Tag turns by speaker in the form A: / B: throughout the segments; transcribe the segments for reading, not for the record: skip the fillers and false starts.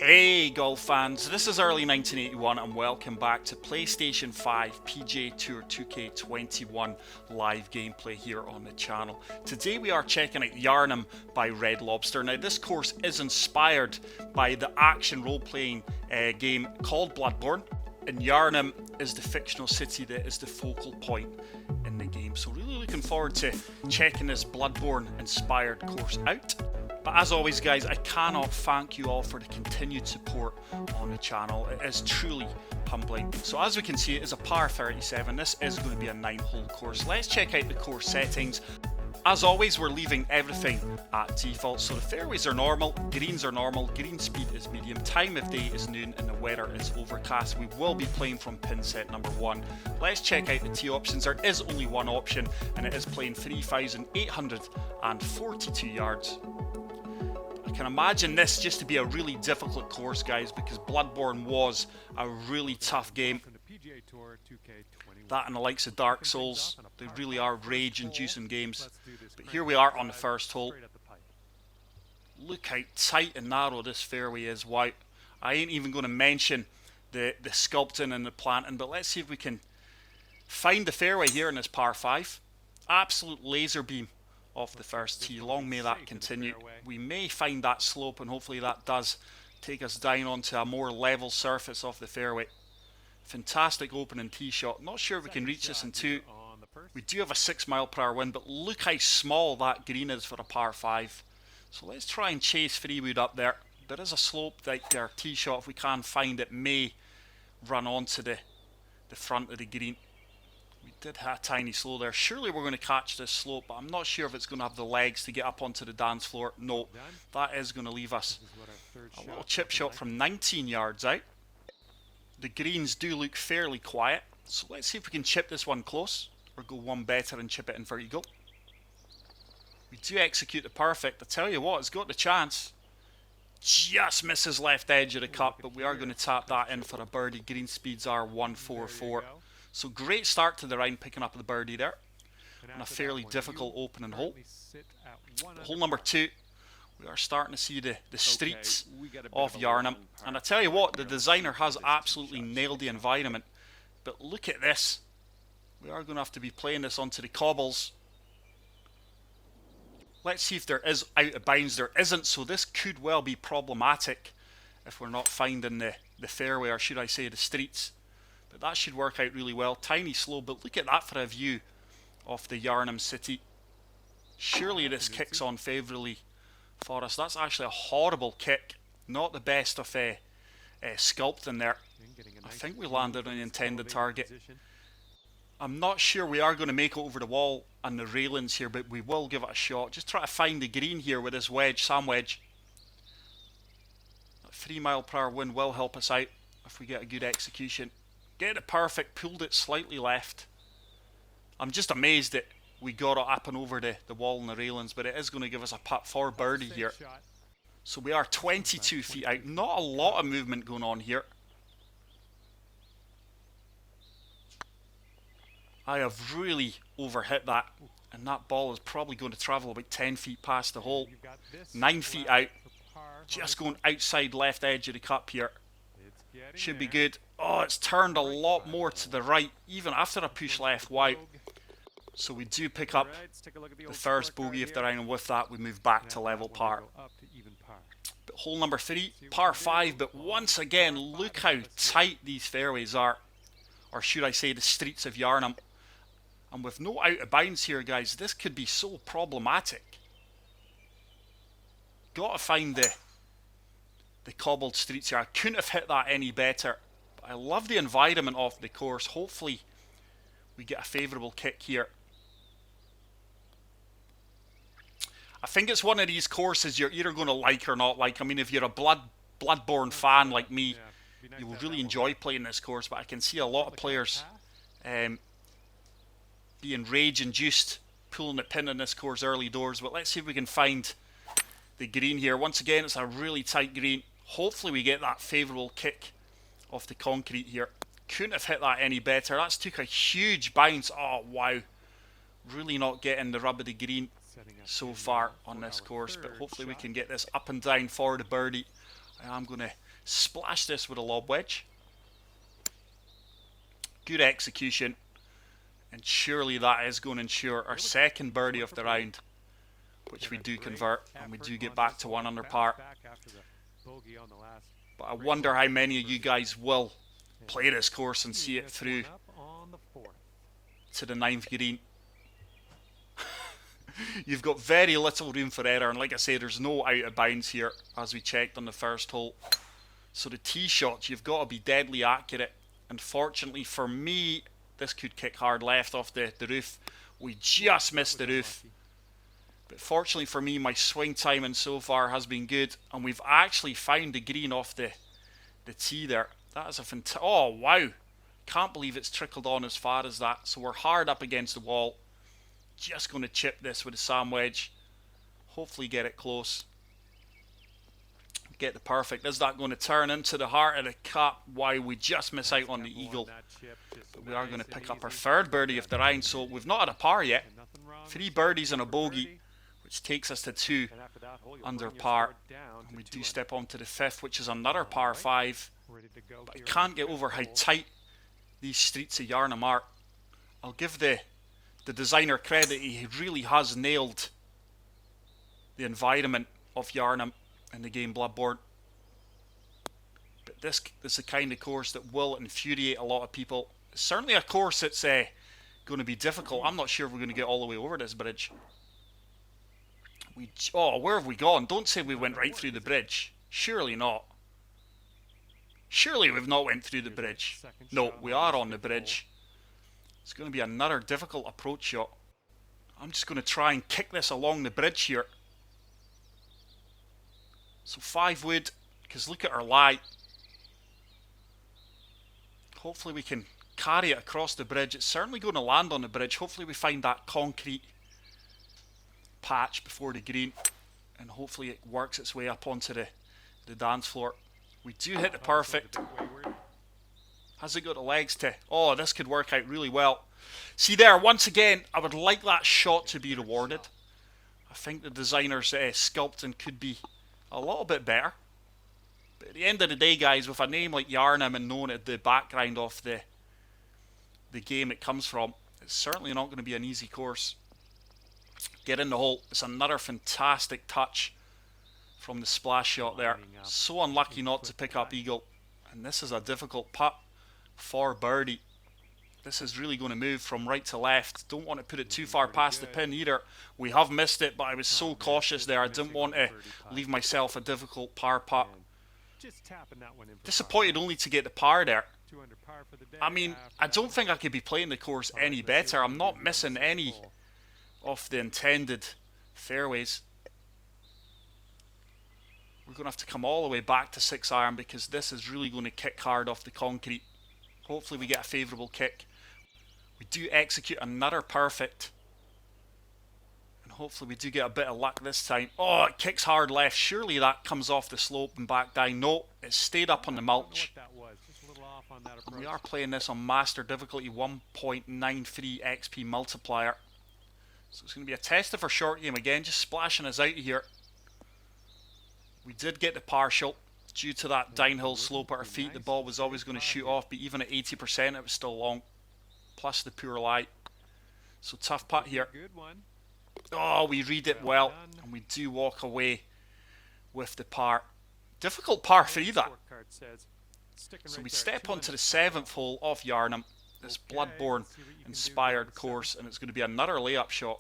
A: Hey golf fans, this is early 1981 and welcome back to PlayStation 5 PGA Tour 2K21 live gameplay here on the channel. Today we are checking out Yharnam by Red Lobster. Now this course is inspired by the action role-playing game called Bloodborne, and Yharnam is the fictional city that is the focal point in the game. So really looking forward to checking this Bloodborne inspired course out. But as always guys, I cannot thank you all for the continued support on the channel. It is truly humbling. So as we can see, it is a par 37. This is going to be a 9-hole course. Let's check out the course settings. As always, we're leaving everything at default. So the fairways are normal, greens are normal, green speed is medium, time of day is noon, and the weather is overcast. We will be playing from pin set number 1. Let's check out the tee options. There is only one option, and it is playing 3,842 yards. I can imagine this just to be a really difficult course, guys, because Bloodborne was a really tough game. That and the likes of Dark Souls, they really are rage-inducing games. But here we are on the first hole. Look how tight and narrow this fairway is. Wow. I ain't even going to mention the sculpting and the planting, but let's see if we can find the fairway here in this par 5. Absolute laser beam off the first tee. Long may that continue. We may find that slope, and hopefully that does take us down onto a more level surface off the fairway. Fantastic opening tee shot. Not sure if we can reach this in 2. We do have a 6-mile-per-hour wind, but look how small that green is for a par 5. So let's try and chase Freewood up there. There is a slope right there. Tee shot, if we can find it, may run onto the front of the green. We did have a tiny slow there. Surely we're going to catch this slope, but I'm not sure if it's going to have the legs to get up onto the dance floor. No, that is going to leave us a little chip shot from 19 yards out. The greens do look fairly quiet, so let's see if we can chip this one close, or go one better and chip it in vertical. We do execute the perfect. I tell you what, it's got the chance. Just misses left edge of the cup, but we are going to tap that in for a birdie. Green speeds are 144. So great start to the round, picking up the birdie there on a fairly difficult opening hole. Hole number 2, we are starting to see the streets of Yharnam. And I tell you what, the designer has absolutely nailed the environment. But look at this. We are going to have to be playing this onto the cobbles. Let's see if there is out of bounds. There isn't, so this could well be problematic if we're not finding the fairway, or should I say the streets. But that should work out really well. Tiny slow, but look at that for a view of the Yharnam city. Surely this kicks on favourably for us. That's actually a horrible kick. Not the best of sculpting there. I think we landed on the intended target. I'm not sure we are going to make it over the wall and the railings here, but we will give it a shot. Just try to find the green here with this wedge, Sam wedge. That 3-mile-per-hour wind will help us out if we get a good execution. Get it perfect, pulled it slightly left. I'm just amazed that we got it up and over the wall and the railings, but it is going to give us a putt for birdie here. So we are 22 feet out. Not a lot of movement going on here. I have really overhit that, and that ball is probably going to travel about 10 feet past the hole. 9 feet out. Just going outside left edge of the cup here. Should be good. Oh, it's turned a lot more to the right, even after a push left. Wow. So we do pick up the first bogey of the round, and with that we move back to level par. But hole number 3, par 5, but once again, look how tight these fairways are. Or should I say the streets of Yharnam. And with no out of bounds here, guys, this could be so problematic. Got to find the cobbled streets here. I couldn't have hit that any better. But I love the environment of the course. Hopefully we get a favourable kick here. I think it's one of these courses you're either going to like or not like. I mean, if you're a Bloodborne fan like me, you will really enjoy playing this course. But I can see a lot of players being rage-induced, pulling the pin in this course early doors. But let's see if we can find the green here. Once again, it's a really tight green. Hopefully we get that favourable kick off the concrete here. Couldn't have hit that any better. That's took a huge bounce. Oh, wow. Really not getting the rub of the green so far on this course, but hopefully we can get this up and down for the birdie. I am going to Splash this with a lob wedge. Good execution. And surely that is going to ensure our second birdie of the round, which we do convert, and we do get back to 1 under par. But I wonder how many of you guys will play this course and see it through to the 9th green. You've got very little room for error, and like I say, there's no out of bounds here, as we checked on the first hole. So the tee shots, you've got to be deadly accurate. And fortunately for me, this could kick hard left off the roof. We just missed the roof. But fortunately for me, my swing timing so far has been good, and we've actually found the green off the tee there. That is a fantastic... Oh, wow. Can't believe it's trickled on as far as that. So we're hard up against the wall. Just going to chip this with a sand wedge. Hopefully get it close. Get the perfect. Is that going to turn into the heart of the cup? Why, we just miss out on the eagle. But we are going to pick up our third birdie of the round. So we've not had a par yet. 3 birdies and a bogey, which takes us to 2 under par. And we do step on to the 5th, which is another par 5. But I can't get over how tight these streets of Yharnam are. I'll give the designer credit. He really has nailed the environment of Yharnam in the game Bloodborne. But this is the kind of course that will infuriate a lot of people. It's certainly a course that's going to be difficult. I'm not sure if we're going to get all the way over this bridge. Oh, where have we gone? Don't say we went right through the bridge. Surely not. Surely we've not went through the bridge. No, we are on the bridge. It's going to be another difficult approach shot. I'm just going to try and kick this along the bridge here. So 5 wood, because look at our lie. Hopefully we can carry it across the bridge. It's certainly going to land on the bridge. Hopefully we find that concrete patch before the green, and hopefully it works its way up onto the dance floor. We do hit the perfect. Has it got the legs to... Oh, this could work out really well. See there, once again, I would like that shot to be rewarded. I think the designer's sculpting could be a little bit better. But at the end of the day, guys, with a name like Yharnam and knowing the background of the game it comes from, it's certainly not going to be an easy course. Get in the hole. It's another fantastic touch from the splash shot there. So unlucky not to pick up eagle. And this is a difficult putt for birdie. This is really going to move from right to left. Don't want to put it too far past the pin either. We have missed it, but I was so cautious there. I didn't want to leave myself a difficult par putt. Disappointed only to get the par there. I mean, I don't think I could be playing the course any better. I'm not missing any of the intended fairways. We're going to have to come all the way back to 6 iron because this is really going to kick hard off the concrete. Hopefully we get a favourable kick. We do execute another perfect. And hopefully we do get a bit of luck this time. Oh, it kicks hard left. Surely that comes off the slope and back down. No, it stayed up on the mulch. And we are playing this on master difficulty 1.93 XP multiplier. So it's going to be a test of our short game again, just splashing us out of here. We did get the partial. Due to that downhill slope at our feet, the ball was always going to shoot off, but even at 80% it was still long. Plus the poor lie. So tough putt here. Oh, we read it well, and we do walk away with the par. Difficult par 3 that. So we step onto the 7th hole of Yharnam, this Bloodborne inspired course, and it's going to be another layup shot.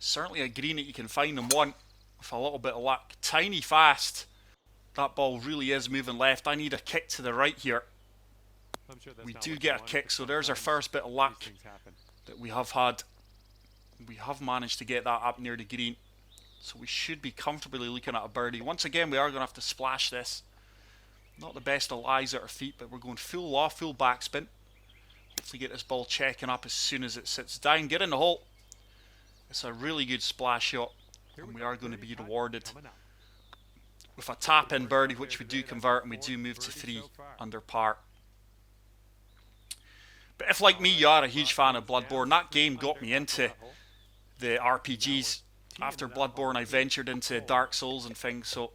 A: Certainly a green that you can find in one with a little bit of luck. Tiny fast. That ball really is moving left. I need a kick to the right here. We do get a kick, so there's our first bit of luck that we have had. We have managed to get that up near the green, so we should be comfortably looking at a birdie. Once again, we are going to have to splash this. Not the best of lies at our feet, but we're going full off, full backspin. Hopefully get this ball checking up as soon as it sits down. Get in the hole. It's a really good splash shot, and we are going to be rewarded with a tap-in birdie, which we do convert, and we do move to 3 under par. But if, like me, you are a huge fan of Bloodborne, that game got me into the RPGs. After Bloodborne, I ventured into Dark Souls and things, so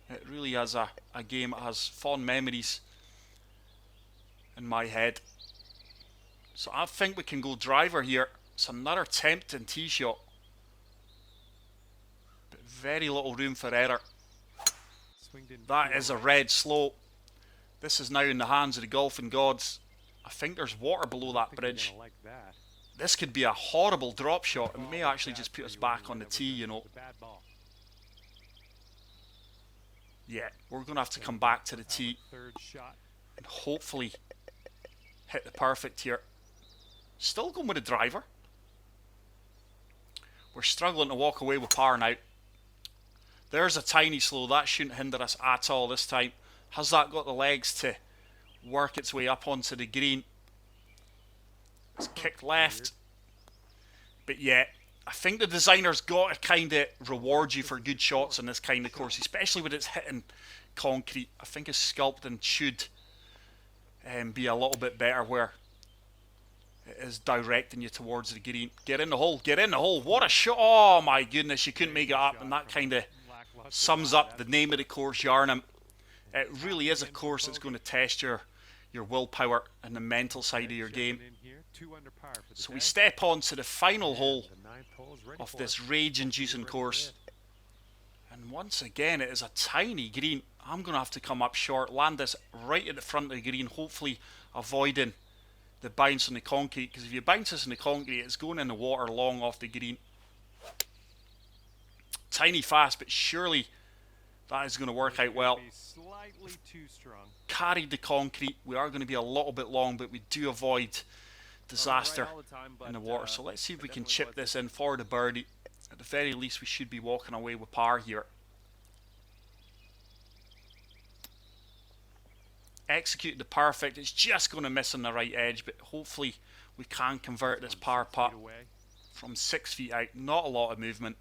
A: It really is a game that has fond memories in my head. So I think we can go driver here. It's another tempting tee shot, but very little room for error. That is a red slope. This is now in the hands of the golfing gods. I think there's water below that bridge. This could be a horrible drop shot. It may actually just put us back on the tee, you know. Yeah, we're going to have to come back to the tee and hopefully hit the perfect here. Still going with a driver. We're struggling to walk away with par now. There's a tiny slow. That shouldn't hinder us at all this time. Has that got the legs to work its way up onto the green? It's kicked left. But yeah, I think the designer's got to kind of reward you for good shots on this kind of course, especially when it's hitting concrete. I think his sculpting should be a little bit better where it is directing you towards the green. Get in the hole, get in the hole. What a shot. Oh my goodness, you couldn't make it up. And that kind of sums up the name of the course, Yharnam. It really is a course that's going to test your willpower and the mental side of your game. So we step on to the final hole of this rage-inducing course. And once again, it is a tiny green. I'm going to have to come up short, land this right at the front of the green, hopefully avoiding the bounce on the concrete. Because if you bounce this in the concrete, it's going in the water long off the green. Tiny fast, but surely that is going to work out well. Carried the concrete. We are going to be a little bit long, but we do avoid disaster in the water. So let's see if we can chip this in for the birdie. At the very least, we should be walking away with par here. Executed the perfect. It's just going to miss on the right edge, but hopefully we can convert this par putt from 6 feet out. Not a lot of movement.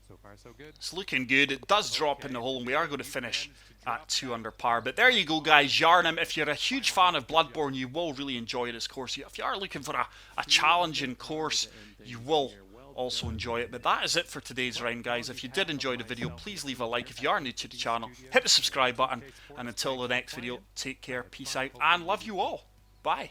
B: So far, so good.
A: It's looking good. It does drop in the hole, and we are going to finish at 2 under par. But there you go, guys. Yharnam. If you're a huge fan of Bloodborne, you will really enjoy this course. If you are looking for a challenging course, you will also enjoy it. But that is it for today's round, guys. If you did enjoy the video, please leave a like. If you are new to the channel, hit the subscribe button. And until the next video, take care, peace out, and love you all. Bye.